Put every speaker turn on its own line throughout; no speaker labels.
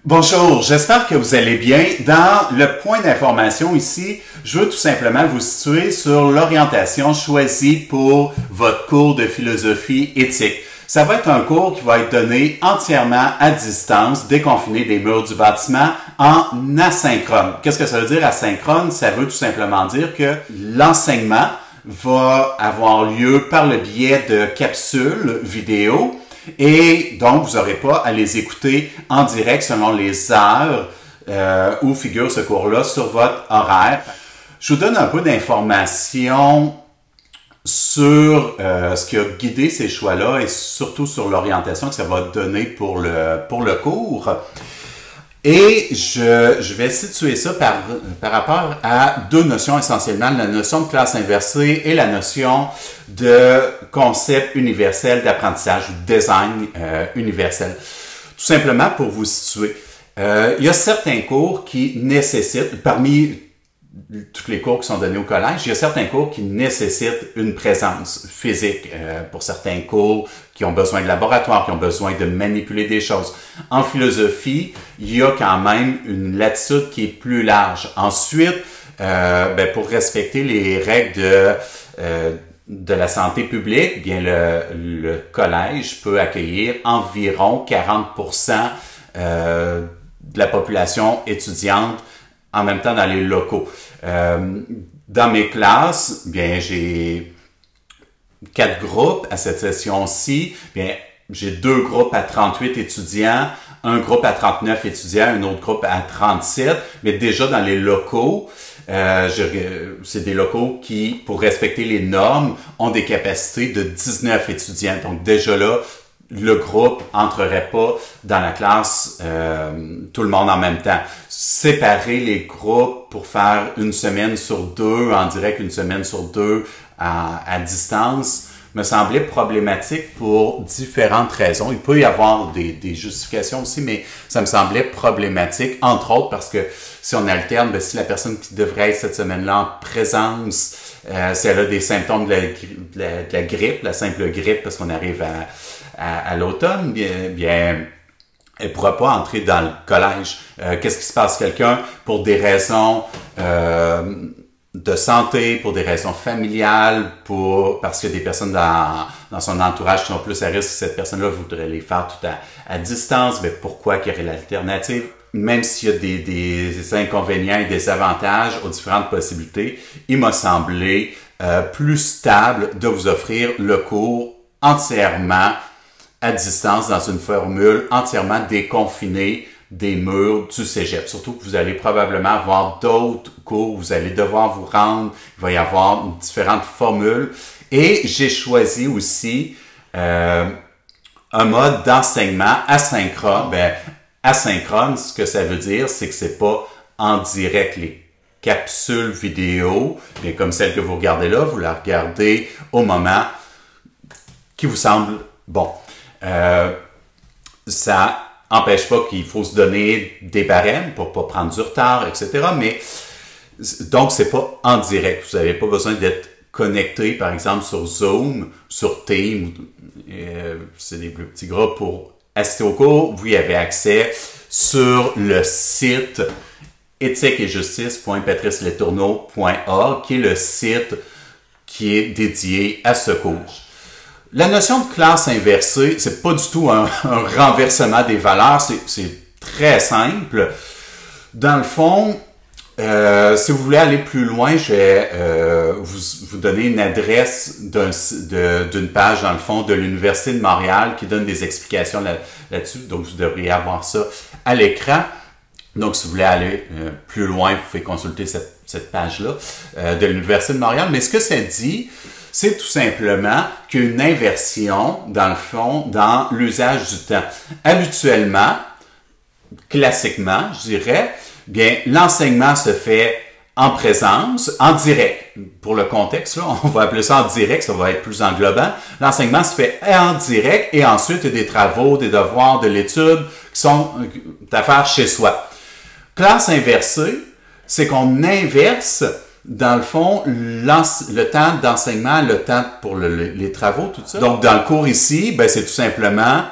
Bonjour, j'espère que vous allez bien. Dans le point d'information ici, je veux tout simplement vous situer sur l'orientation choisie pour votre cours de philosophie éthique. Ça va être un cours qui va être donné entièrement à distance, déconfiné des murs du bâtiment, en asynchrone. Qu'est-ce que ça veut dire asynchrone? Ça veut tout simplement dire que l'enseignement va avoir lieu par le biais de capsules vidéo. Et donc, vous n'aurez pas à les écouter en direct selon les heures où figure ce cours-là sur votre horaire. Je vous donne un peu d'informations sur ce qui a guidé ces choix-là et surtout sur l'orientation que ça va donner pour le cours. Et je vais situer ça par rapport à deux notions essentiellement, la notion de classe inversée et la notion de concept universel d'apprentissage ou design universel. Tout simplement pour vous situer, il y a certains cours qui nécessitent, parmi tous les cours qui sont donnés au collège, il y a certains cours qui nécessitent une présence physique. Pour certains cours qui ont besoin de laboratoire, qui ont besoin de manipuler des choses. En philosophie, il y a quand même une latitude qui est plus large. Ensuite, pour respecter les règles de la santé publique, bien le collège peut accueillir environ 40% de la population étudiante en même temps dans les locaux. Dans mes classes, bien j'ai 4 groupes à cette session-ci. Bien, j'ai 2 groupes à 38 étudiants, un groupe à 39 étudiants, un autre groupe à 37. Mais déjà dans les locaux, c'est des locaux qui, pour respecter les normes, ont des capacités de 19 étudiants. Donc déjà là, le groupe entrerait pas dans la classe tout le monde en même temps. Séparer les groupes pour faire une semaine sur 2 en direct, une semaine sur 2 à distance me semblait problématique pour différentes raisons. Il peut y avoir des justifications aussi, mais ça me semblait problématique, entre autres parce que si on alterne, si la personne qui devrait être cette semaine-là en présence, si elle a des symptômes de la grippe, la simple grippe, parce qu'on arrive à l'automne, bien elle ne pourra pas entrer dans le collège. Qu'est-ce qui se passe? Quelqu'un, pour des raisons de santé, pour des raisons familiales, parce qu'il y a des personnes dans son entourage qui sont plus à risque, cette personne-là voudrait les faire tout à distance, mais pourquoi qu'il y aurait l'alternative? Même s'il y a des inconvénients et des avantages aux différentes possibilités, il m'a semblé plus stable de vous offrir le cours entièrement à distance dans une formule entièrement déconfinée des murs du cégep. Surtout que vous allez probablement avoir d'autres cours, vous allez devoir vous rendre, il va y avoir différentes formules. Et j'ai choisi aussi un mode d'enseignement asynchrone. Asynchrone, ce que ça veut dire, c'est que c'est pas en direct. Les capsules vidéo, bien comme celle que vous regardez là, vous la regardez au moment qui vous semble bon. Ça empêche pas qu'il faut se donner des barèmes pour pas prendre du retard, etc. Mais donc c'est pas en direct. Vous n'avez pas besoin d'être connecté, par exemple, sur Zoom, sur Teams. C'est des plus petits groupes pour assister au cours. Vous y avez accès sur le site éthiqueetjustice.patriceletourneau.org, qui est le site qui est dédié à ce cours. La notion de classe inversée, c'est pas du tout un renversement des valeurs, c'est très simple. Dans le fond, si vous voulez aller plus loin, je vais vous donner une adresse d'une page, dans le fond, de l'Université de Montréal qui donne des explications là-dessus. Donc, vous devriez avoir ça à l'écran. Donc, si vous voulez aller plus loin, vous pouvez consulter cette page-là de l'Université de Montréal. Mais ce que ça dit, c'est tout simplement qu'il y a une inversion, dans le fond, dans l'usage du temps. Habituellement, classiquement, je dirais, bien, l'enseignement se fait en présence, en direct. Pour le contexte, là, on va appeler ça en direct, ça va être plus englobant. L'enseignement se fait en direct et ensuite, il y a des travaux, des devoirs, de l'étude qui sont à faire chez soi. Classe inversée, c'est qu'on inverse dans le fond, le temps d'enseignement, le temps pour les travaux, tout ça. Donc, dans le cours ici, ben, c'est tout simplement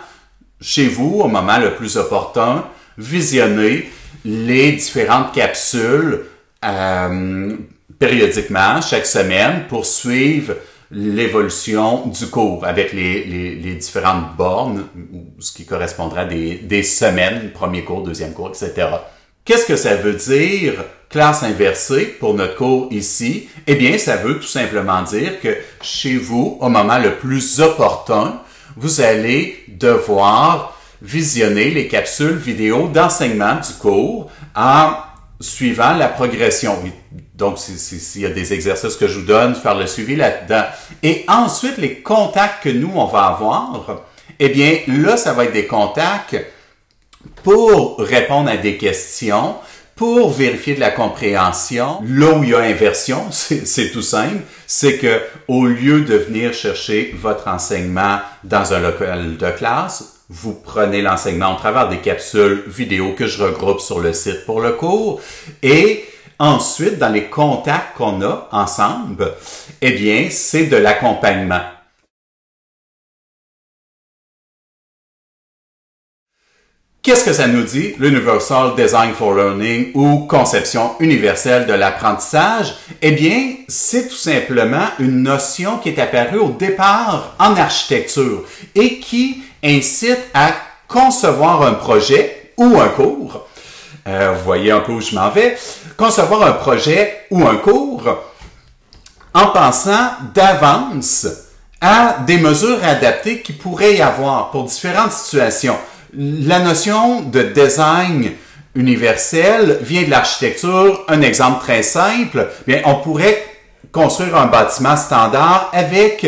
chez vous, au moment le plus opportun, visionner les différentes capsules périodiquement, chaque semaine, pour suivre l'évolution du cours avec les différentes bornes, ce qui correspondra à des semaines, premier cours, deuxième cours, etc. Qu'est-ce que ça veut dire, classe inversée, pour notre cours ici? Eh bien, ça veut tout simplement dire que chez vous, au moment le plus opportun, vous allez devoir visionner les capsules vidéo d'enseignement du cours en suivant la progression. Donc, s'il y a des exercices que je vous donne, faire le suivi là-dedans. Et ensuite, les contacts que nous, on va avoir, eh bien, là, ça va être des contacts pour répondre à des questions, pour vérifier de la compréhension. Là où il y a inversion, c'est tout simple, c'est que au lieu de venir chercher votre enseignement dans un local de classe, vous prenez l'enseignement au travers des capsules vidéo que je regroupe sur le site pour le cours. Et ensuite, dans les contacts qu'on a ensemble, eh bien, c'est de l'accompagnement. Qu'est-ce que ça nous dit, l'Universal Design for Learning ou conception universelle de l'apprentissage? Eh bien, c'est tout simplement une notion qui est apparue au départ en architecture et qui incite à concevoir un projet ou un cours. Vous voyez un peu où je m'en vais. Concevoir un projet ou un cours en pensant d'avance à des mesures adaptées qui pourraient y avoir pour différentes situations. La notion de design universel vient de l'architecture. Un exemple très simple, bien, on pourrait construire un bâtiment standard avec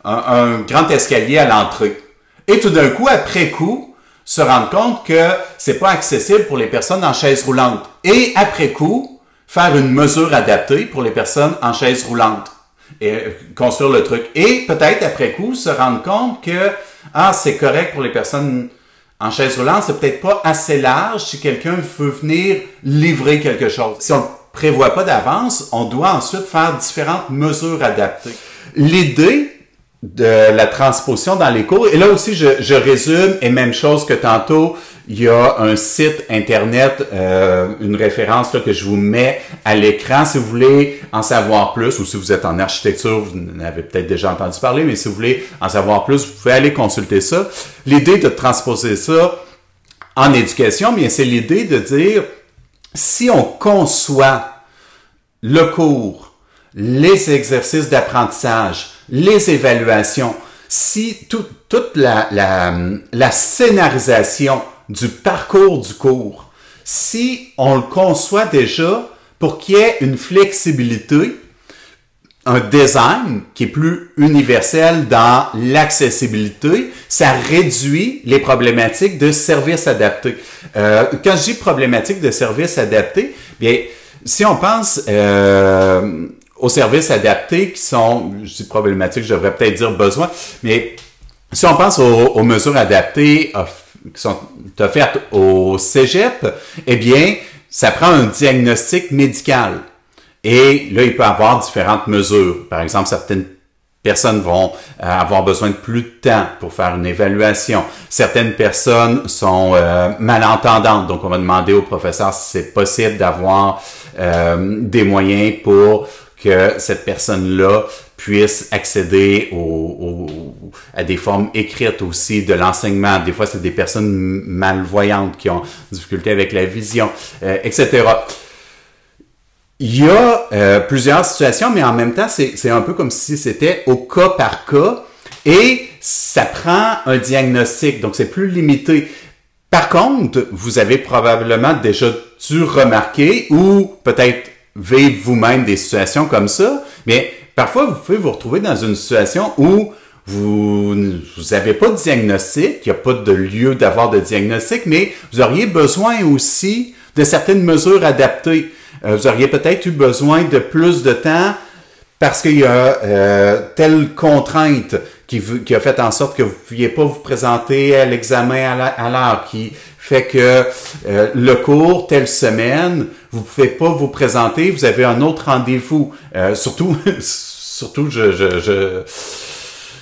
un grand escalier à l'entrée. Et tout d'un coup, après coup, se rendre compte que c'est pas accessible pour les personnes en chaise roulante. Et après coup, faire une mesure adaptée pour les personnes en chaise roulante. Et construire le truc. Et peut-être après coup, se rendre compte que c'est correct pour les personnes en chaise roulante, c'est peut-être pas assez large si quelqu'un veut venir livrer quelque chose. Si on ne prévoit pas d'avance, on doit ensuite faire différentes mesures adaptées. L'idée de la transposition dans les cours, et là aussi je résume, et même chose que tantôt, il y a un site internet, une référence là, que je vous mets à l'écran si vous voulez en savoir plus, ou si vous êtes en architecture, vous en avez peut-être déjà entendu parler, mais si vous voulez en savoir plus, vous pouvez aller consulter ça. L'idée de transposer ça en éducation, bien c'est l'idée de dire, si on conçoit le cours, les exercices d'apprentissage, les évaluations, si toute la scénarisation du parcours du cours, si on le conçoit déjà pour qu'il y ait une flexibilité, un design qui est plus universel dans l'accessibilité, ça réduit les problématiques de services adaptés. Quand je dis problématiques de services adaptés, bien, si on pense aux services adaptés qui sont, je dis problématiques, je devrais peut-être dire besoin, mais si on pense aux mesures adaptées qui sont offertes au cégep, eh bien, ça prend un diagnostic médical. Et là, il peut y avoir différentes mesures. Par exemple, certaines personnes vont avoir besoin de plus de temps pour faire une évaluation. Certaines personnes sont malentendantes, donc on va demander au professeur si c'est possible d'avoir des moyens pour que cette personne-là puisse accéder à des formes écrites aussi de l'enseignement. Des fois, c'est des personnes malvoyantes qui ont difficulté avec la vision, etc. Il y a plusieurs situations, mais en même temps, c'est un peu comme si c'était au cas par cas et ça prend un diagnostic, donc c'est plus limité. Par contre, vous avez probablement déjà dû remarquer ou peut-être vivre vous-même des situations comme ça, mais parfois vous pouvez vous retrouver dans une situation où vous n'avez pas de diagnostic, il n'y a pas de lieu d'avoir de diagnostic, mais vous auriez besoin aussi de certaines mesures adaptées. Vous auriez peut-être eu besoin de plus de temps parce qu'il y a telle contrainte qui a fait en sorte que vous ne pouviez pas vous présenter à l'examen à l'heure, qui fait que le cours, telle semaine, vous ne pouvez pas vous présenter, vous avez un autre rendez-vous. Surtout,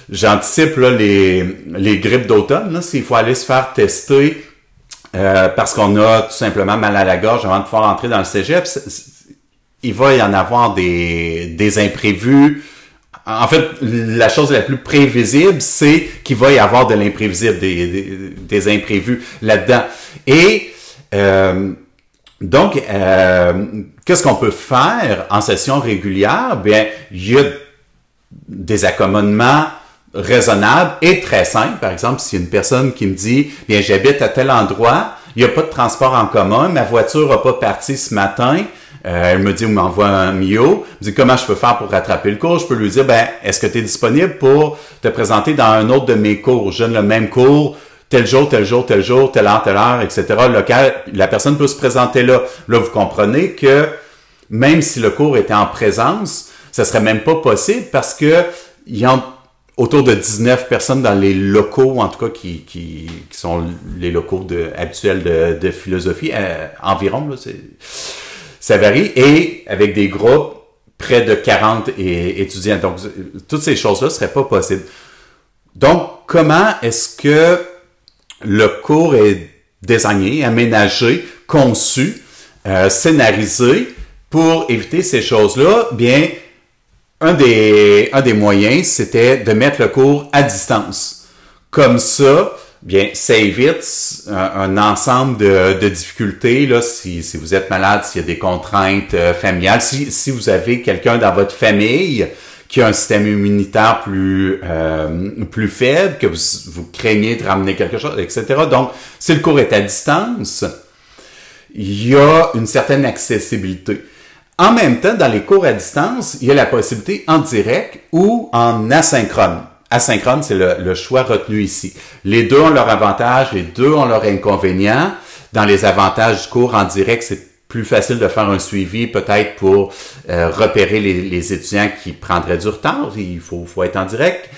j'anticipe là les grippes d'automne, là, s'il faut aller se faire tester parce qu'on a tout simplement mal à la gorge avant de pouvoir entrer dans le cégep, il va y en avoir des imprévus. En fait, la chose la plus prévisible, c'est qu'il va y avoir de l'imprévisible, des imprévus là-dedans. Et donc, qu'est-ce qu'on peut faire en session régulière? Bien, il y a des accommodements raisonnables et très simples. Par exemple, s'il y a une personne qui me dit, bien, j'habite à tel endroit, il n'y a pas de transport en commun, ma voiture n'a pas parti ce matin, elle me dit, ou m'envoie un MIO, me dit, comment je peux faire pour rattraper le cours? Je peux lui dire, ben, est-ce que tu es disponible pour te présenter dans un autre de mes cours? Je donne le même cours, tel jour, tel jour, tel jour, telle heure, etc. Local, la personne peut se présenter là. Là, vous comprenez que même si le cours était en présence, ça serait même pas possible parce que il y a autour de 19 personnes dans les locaux, en tout cas, qui sont les locaux habituels de philosophie, environ, là, ça varie, et avec des groupes, près de 40 étudiants. Donc, toutes ces choses-là ne seraient pas possibles. Donc, comment est-ce que le cours est désigné, aménagé, conçu, scénarisé pour éviter ces choses-là? Bien, un des moyens, c'était de mettre le cours à distance. Comme ça, bien, ça évite un ensemble de difficultés, là, si vous êtes malade, s'il y a des contraintes familiales, si vous avez quelqu'un dans votre famille qui a un système immunitaire plus faible, que vous craignez de ramener quelque chose, etc. Donc, si le cours est à distance, il y a une certaine accessibilité. En même temps, dans les cours à distance, il y a la possibilité en direct ou en asynchrone. Asynchrone, c'est le choix retenu ici. Les deux ont leurs avantages, les deux ont leurs inconvénients. Dans les avantages du cours en direct, c'est plus facile de faire un suivi, peut-être pour repérer les étudiants qui prendraient du retard. Il faut être en direct.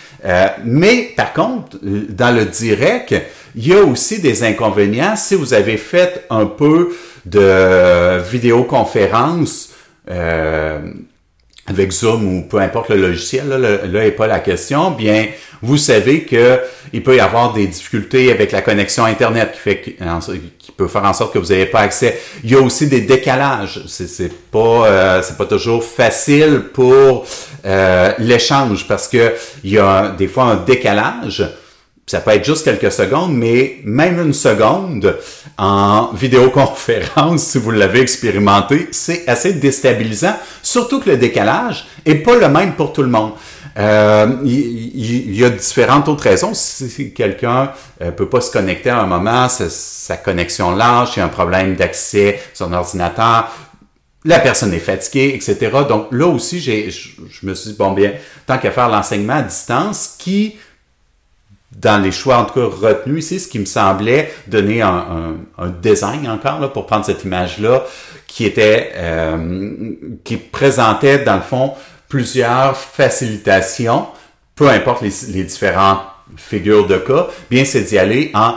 Mais par contre, dans le direct, il y a aussi des inconvénients. Si vous avez fait un peu de vidéoconférence avec Zoom ou peu importe le logiciel, là n'est pas la question, bien, vous savez que il peut y avoir des difficultés avec la connexion Internet qui peut faire en sorte que vous n'avez pas accès. Il y a aussi des décalages. C'est pas toujours facile pour l'échange parce que il y a des fois un décalage. Ça peut être juste quelques secondes, mais même une seconde en vidéoconférence, si vous l'avez expérimenté, c'est assez déstabilisant, surtout que le décalage est pas le même pour tout le monde. Il y a différentes autres raisons. Si quelqu'un peut pas se connecter à un moment, sa connexion lâche, il y a un problème d'accès à son ordinateur, la personne est fatiguée, etc. Donc là aussi, je me suis dit, bon bien, tant qu'à faire l'enseignement à distance, dans les choix en tout cas retenus ici, ce qui me semblait donner un design encore là, pour prendre cette image-là, qui présentait dans le fond plusieurs facilitations, peu importe les différentes figures de cas, bien c'est d'y aller en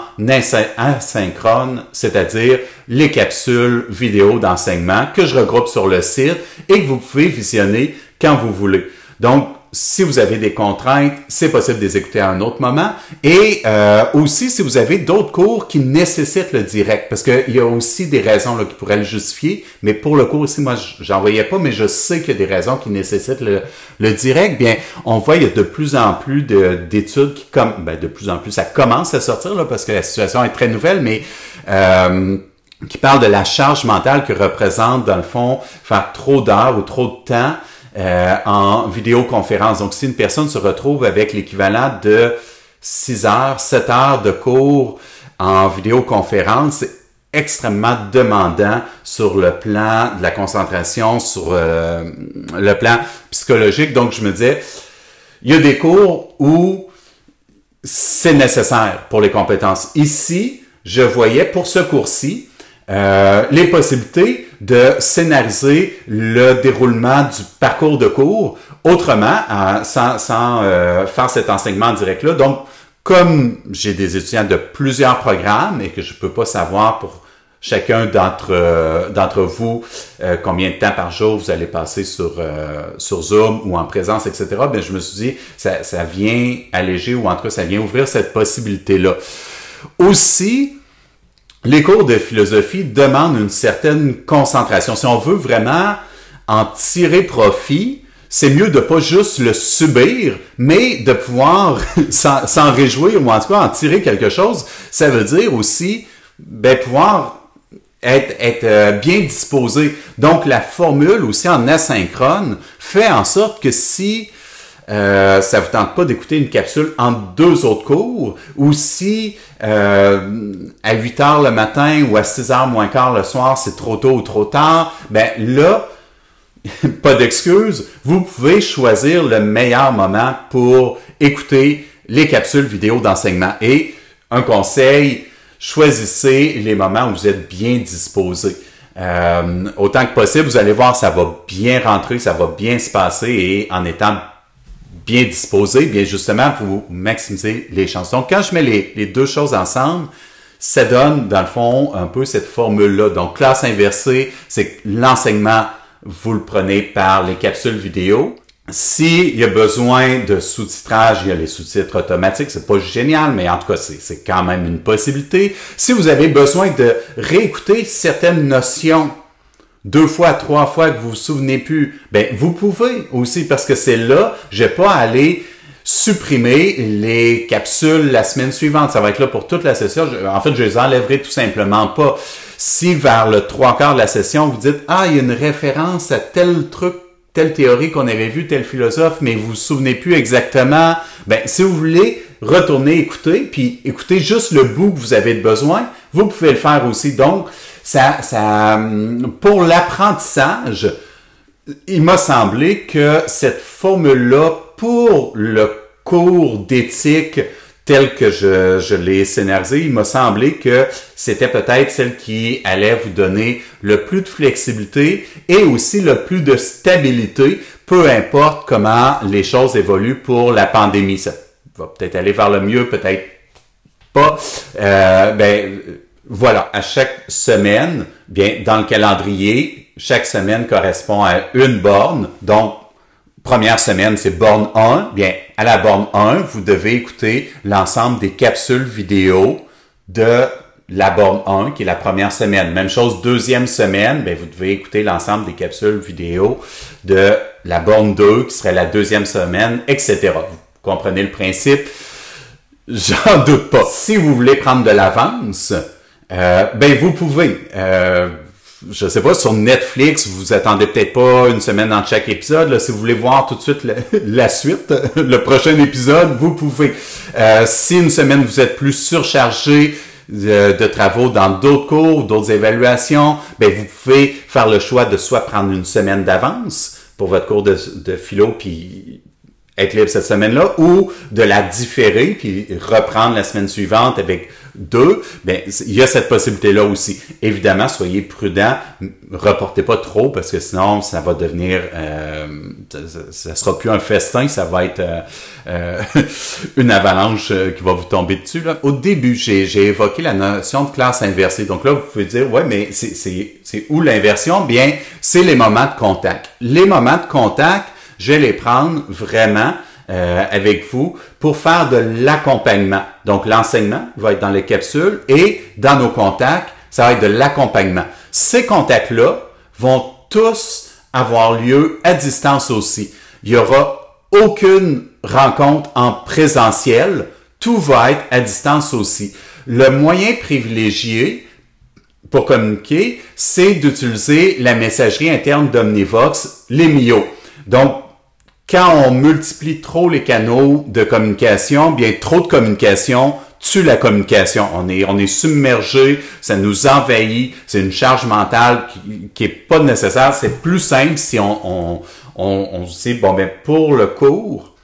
asynchrone, c'est-à-dire les capsules vidéo d'enseignement que je regroupe sur le site et que vous pouvez visionner quand vous voulez. Donc, si vous avez des contraintes, c'est possible de les écouter à un autre moment. Et aussi, si vous avez d'autres cours qui nécessitent le direct, parce qu'il y a aussi des raisons là, qui pourraient le justifier, mais pour le cours aussi, moi, j'en voyais pas, mais je sais qu'il y a des raisons qui nécessitent le direct. Bien, on voit il y a de plus en plus d'études qui, de plus en plus, ça commence à sortir là, parce que la situation est très nouvelle, mais qui parlent de la charge mentale que représente, dans le fond, faire trop d'heures ou trop de temps en vidéoconférence. Donc, si une personne se retrouve avec l'équivalent de 6 heures, 7 heures de cours en vidéoconférence, c'est extrêmement demandant sur le plan de la concentration, sur le plan psychologique. Donc, je me disais, il y a des cours où c'est nécessaire pour les compétences. Ici, je voyais pour ce cours-ci, les possibilités de scénariser le déroulement du parcours de cours autrement, sans faire cet enseignement en direct-là. Donc, comme j'ai des étudiants de plusieurs programmes et que je peux pas savoir pour chacun d'entre vous combien de temps par jour vous allez passer sur Zoom ou en présence, etc. Ben, je me suis dit, ça vient alléger ou en tout cas, ça vient ouvrir cette possibilité-là. Aussi, les cours de philosophie demandent une certaine concentration. Si on veut vraiment en tirer profit, c'est mieux de pas juste le subir, mais de pouvoir s'en réjouir ou en tout cas en tirer quelque chose. Ça veut dire aussi pouvoir être bien disposé. Donc, la formule aussi en asynchrone fait en sorte que si ça vous tente pas d'écouter une capsule entre deux autres cours, ou si à 8 heures le matin ou à 6 heures moins quart le soir, c'est trop tôt ou trop tard, ben là, pas d'excuse, vous pouvez choisir le meilleur moment pour écouter les capsules vidéo d'enseignement. Et un conseil, choisissez les moments où vous êtes bien disposé. Autant que possible, vous allez voir, ça va bien rentrer, ça va bien se passer et en étant bien disposé, bien justement, vous maximisez les chances. Donc, quand je mets les deux choses ensemble, ça donne, dans le fond, un peu cette formule-là. Donc, classe inversée, c'est que l'enseignement, vous le prenez par les capsules vidéo. S'il y a besoin de sous-titrage, il y a les sous-titres automatiques. C'est pas génial, mais en tout cas, c'est quand même une possibilité. Si vous avez besoin de réécouter certaines notions 2 fois, 3 fois que vous vous souvenez plus, ben vous pouvez aussi parce que c'est là, je vais pas aller supprimer les capsules la semaine suivante. Ça va être là pour toute la session. En fait, je les enlèverai tout simplement pas. Si vers le 3/4 de la session, vous dites « Ah, il y a une référence à tel truc, telle théorie qu'on avait vu, tel philosophe, mais vous vous souvenez plus exactement. » Ben, si vous voulez retourner écouter, puis écouter juste le bout que vous avez besoin, vous pouvez le faire aussi. Donc, pour l'apprentissage, il m'a semblé que cette formule-là, pour le cours d'éthique tel que je l'ai scénarisé, il m'a semblé que c'était peut-être celle qui allait vous donner le plus de flexibilité et aussi le plus de stabilité, peu importe comment les choses évoluent pour la pandémie. Ça va peut-être aller vers le mieux, peut-être pas. Voilà, à chaque semaine, bien, dans le calendrier, chaque semaine correspond à une borne. Donc, première semaine, c'est borne 1. Bien, à la borne 1, vous devez écouter l'ensemble des capsules vidéo de la borne 1, qui est la première semaine. Même chose, deuxième semaine, bien, vous devez écouter l'ensemble des capsules vidéo de la borne 2, qui serait la deuxième semaine, etc. Vous comprenez le principe? J'en doute pas. Si vous voulez prendre de l'avance, vous pouvez. Je sais pas, sur Netflix, vous attendez peut-être pas une semaine entre chaque épisode. Là, si vous voulez voir tout de suite la suite, le prochain épisode, vous pouvez. Si une semaine vous êtes plus surchargé de travaux dans d'autres cours, d'autres évaluations, vous pouvez faire le choix de soit prendre une semaine d'avance pour votre cours de philo, puis être libre cette semaine-là, ou de la différer, puis reprendre la semaine suivante avec 2, il y a cette possibilité-là aussi. Évidemment, soyez prudents, reportez pas trop, parce que sinon, ça va devenir, ça sera plus un festin, ça va être une avalanche qui va vous tomber dessus. Là. Au début, j'ai évoqué la notion de classe inversée. Donc là, vous pouvez dire, ouais, mais c'est où l'inversion? Bien, c'est les moments de contact. Les moments de contact, je vais les prendre vraiment avec vous pour faire de l'accompagnement. Donc, l'enseignement va être dans les capsules et dans nos contacts, ça va être de l'accompagnement. Ces contacts-là vont tous avoir lieu à distance aussi. Il n'y aura aucune rencontre en présentiel. Tout va être à distance aussi. Le moyen privilégié pour communiquer, c'est d'utiliser la messagerie interne d'Omnivox, les MIO. Donc, quand on multiplie trop les canaux de communication, bien trop de communication tue la communication. On est submergé, ça nous envahit, c'est une charge mentale qui est pas nécessaire. C'est plus simple si on se dit, pour le cours,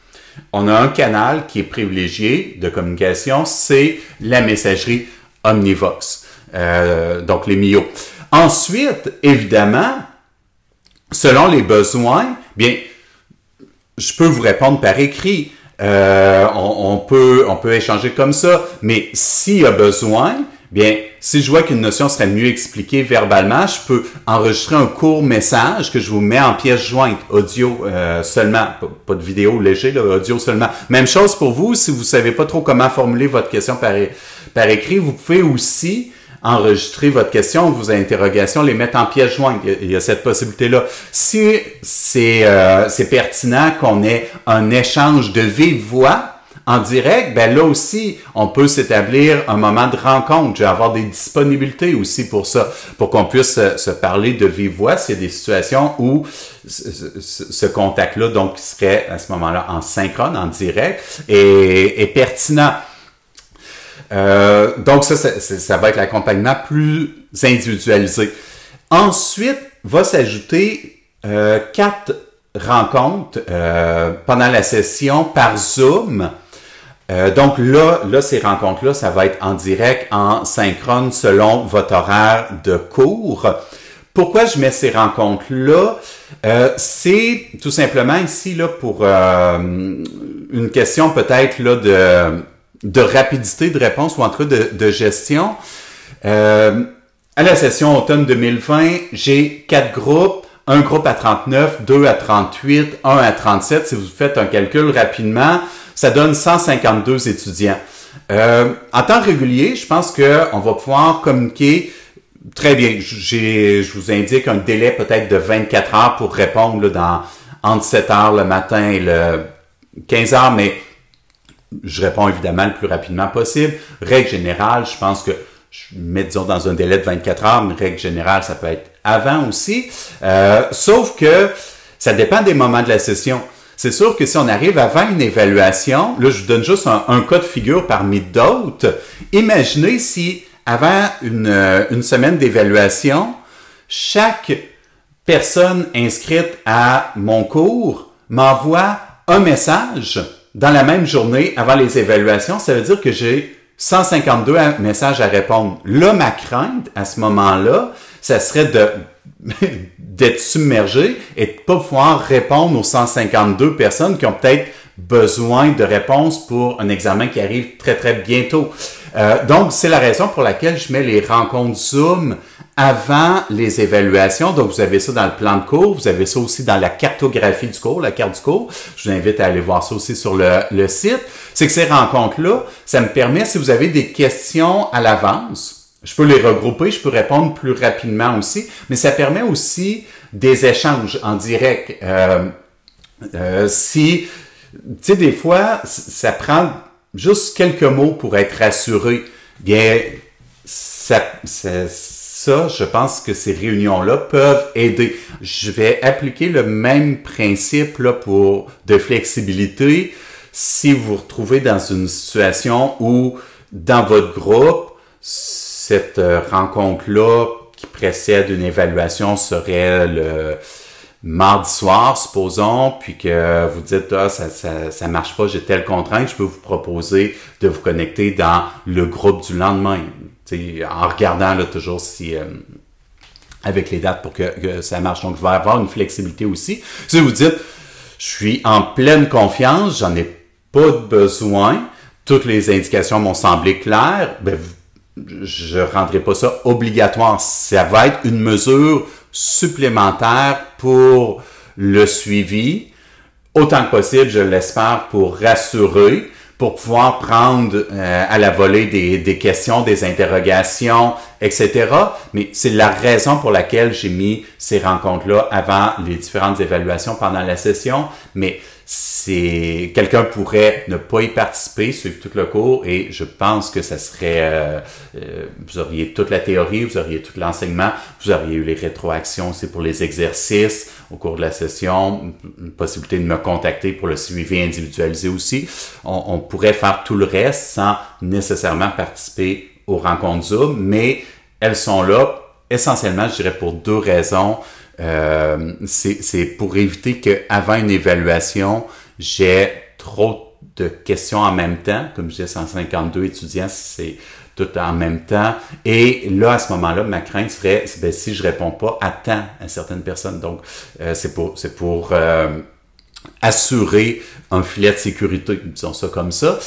on a un canal qui est privilégié de communication, c'est la messagerie Omnivox, donc les MIO. Ensuite, évidemment, selon les besoins, bien, je peux vous répondre par écrit. On peut échanger comme ça, mais s'il y a besoin, Bien, si je vois qu'une notion serait mieux expliquée verbalement, je peux enregistrer un court message que je vous mets en pièce jointe, audio seulement, pas de vidéo léger, là, audio seulement. Même chose pour vous, si vous savez pas trop comment formuler votre question par écrit, vous pouvez aussi enregistrer votre question, vos interrogations, les mettre en pièce jointe. Il y a cette possibilité-là. Si c'est pertinent qu'on ait un échange de vive voix, en direct, ben là aussi, on peut s'établir un moment de rencontre. Je vais avoir des disponibilités aussi pour ça, pour qu'on puisse se parler de vive voix s'il y a des situations où ce contact-là, donc, serait à ce moment-là en synchrone, en direct, et pertinent. Donc ça va être l'accompagnement plus individualisé. Ensuite, va s'ajouter 4 rencontres pendant la session par Zoom. Donc là, ces rencontres-là, ça va être en direct, en synchrone selon votre horaire de cours. Pourquoi je mets ces rencontres-là? C'est tout simplement ici là pour une question peut-être là de rapidité de réponse ou en tout cas de gestion. À la session automne 2020, j'ai 4 groupes. Un groupe à 39, 2 à 38, 1 à 37. Si vous faites un calcul rapidement, ça donne 152 étudiants. En temps régulier, je pense qu'on va pouvoir communiquer très bien. Je vous indique un délai peut-être de 24 heures pour répondre là, entre 7 heures le matin et le 15 heures, mais je réponds évidemment le plus rapidement possible. Règle générale, je pense que je mets, disons, dans un délai de 24 heures, mais règle générale, ça peut être avant aussi. Sauf que ça dépend des moments de la session. C'est sûr que si on arrive avant une évaluation, là, je vous donne juste un cas de figure parmi d'autres. Imaginez si, avant une semaine d'évaluation, chaque personne inscrite à mon cours m'envoie un message dans la même journée avant les évaluations. Ça veut dire que j'ai 152 messages à répondre. Là, ma crainte, à ce moment-là, ça serait d'être submergé et de pas pouvoir répondre aux 152 personnes qui ont peut-être besoin de réponses pour un examen qui arrive très, très bientôt. Donc, c'est la raison pour laquelle je mets les rencontres Zoom avant les évaluations. Donc, vous avez ça dans le plan de cours. Vous avez ça aussi dans la cartographie du cours, la carte du cours. Je vous invite à aller voir ça aussi sur le site. C'est que ces rencontres-là, ça me permet, si vous avez des questions à l'avance, je peux les regrouper, je peux répondre plus rapidement aussi, mais ça permet aussi des échanges en direct. Tu sais, des fois, ça prend juste quelques mots pour être rassuré. Bien, ça, je pense que ces réunions-là peuvent aider. Je vais appliquer le même principe là de flexibilité si vous vous retrouvez dans une situation où, dans votre groupe, cette rencontre-là qui précède une évaluation serait le mardi soir, supposons, puis que vous dites ça marche pas, j'ai telle contrainte, je peux vous proposer de vous connecter dans le groupe du lendemain, en regardant là toujours si avec les dates pour que ça marche. Donc, il va y avoir une flexibilité aussi. Si vous dites je suis en pleine confiance, j'en ai pas besoin, toutes les indications m'ont semblé claires, ben je rendrai pas ça obligatoire. Ça va être une mesure supplémentaire pour le suivi, autant que possible, je l'espère, pour rassurer, pour pouvoir prendre à la volée des questions, des interrogations, etc. Mais c'est la raison pour laquelle j'ai mis ces rencontres-là avant les différentes évaluations pendant la session. Mais quelqu'un pourrait ne pas y participer, suivre tout le cours, et je pense que ça serait, vous auriez toute la théorie, vous auriez tout l'enseignement, vous auriez eu les rétroactions aussi pour les exercices au cours de la session, une possibilité de me contacter pour le suivi individualisé aussi. On pourrait faire tout le reste sans nécessairement participer aux rencontres Zoom, mais elles sont là essentiellement, je dirais, pour 2 raisons. C'est pour éviter qu'avant une évaluation, j'ai trop de questions en même temps. Comme je disais, 152 étudiants, c'est tout en même temps. Et là, à ce moment-là, ma crainte serait, si je réponds pas à temps à certaines personnes. Donc, c'est pour assurer un filet de sécurité, disons ça comme ça.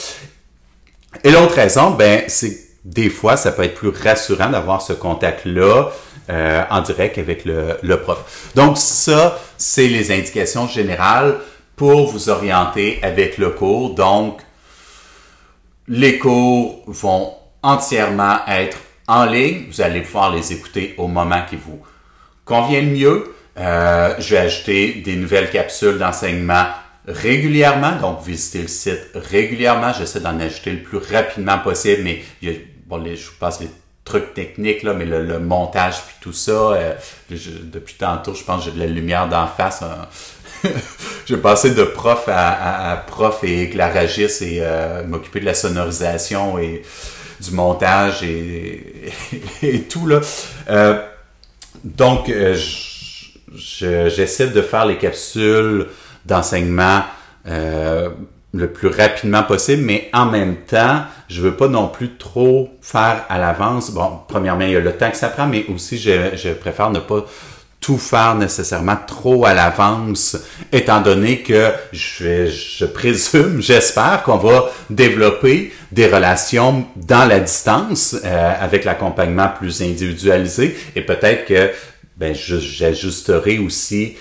Et l'autre raison, c'est des fois, ça peut être plus rassurant d'avoir ce contact-là en direct avec le prof. Donc ça, c'est les indications générales pour vous orienter avec le cours. Donc, les cours vont entièrement être en ligne. Vous allez pouvoir les écouter au moment qui vous convient le mieux. Je vais ajouter des nouvelles capsules d'enseignement régulièrement, donc visitez le site régulièrement. J'essaie d'en ajouter le plus rapidement possible, mais il y a, bon, je vous passe les trucs techniques, là, mais le montage puis tout ça, depuis tantôt, je pense que j'ai de la lumière d'en face. J'ai passé de prof à prof et éclairagiste et m'occuper de la sonorisation et du montage et tout, là. Donc, j'essaie de faire les capsules d'enseignement le plus rapidement possible, mais en même temps, je veux pas non plus trop faire à l'avance. Bon, premièrement, il y a le temps que ça prend, mais aussi, je préfère ne pas tout faire nécessairement trop à l'avance, étant donné que je présume, j'espère qu'on va développer des relations dans la distance avec l'accompagnement plus individualisé, et peut-être que j'ajusterai aussi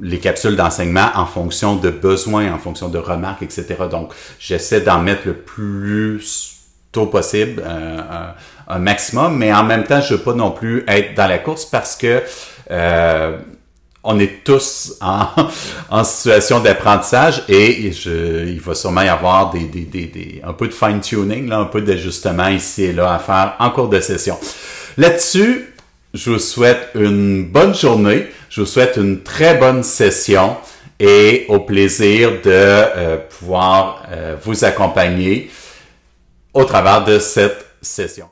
les capsules d'enseignement en fonction de besoins, en fonction de remarques, etc. Donc, j'essaie d'en mettre le plus tôt possible, un maximum, mais en même temps, je veux pas non plus être dans la course parce que on est tous en situation d'apprentissage et il va sûrement y avoir un peu de fine-tuning, là, un peu d'ajustement ici et là à faire en cours de session. Là-dessus, je vous souhaite une bonne journée, je vous souhaite une très bonne session et au plaisir de pouvoir vous accompagner au travers de cette session.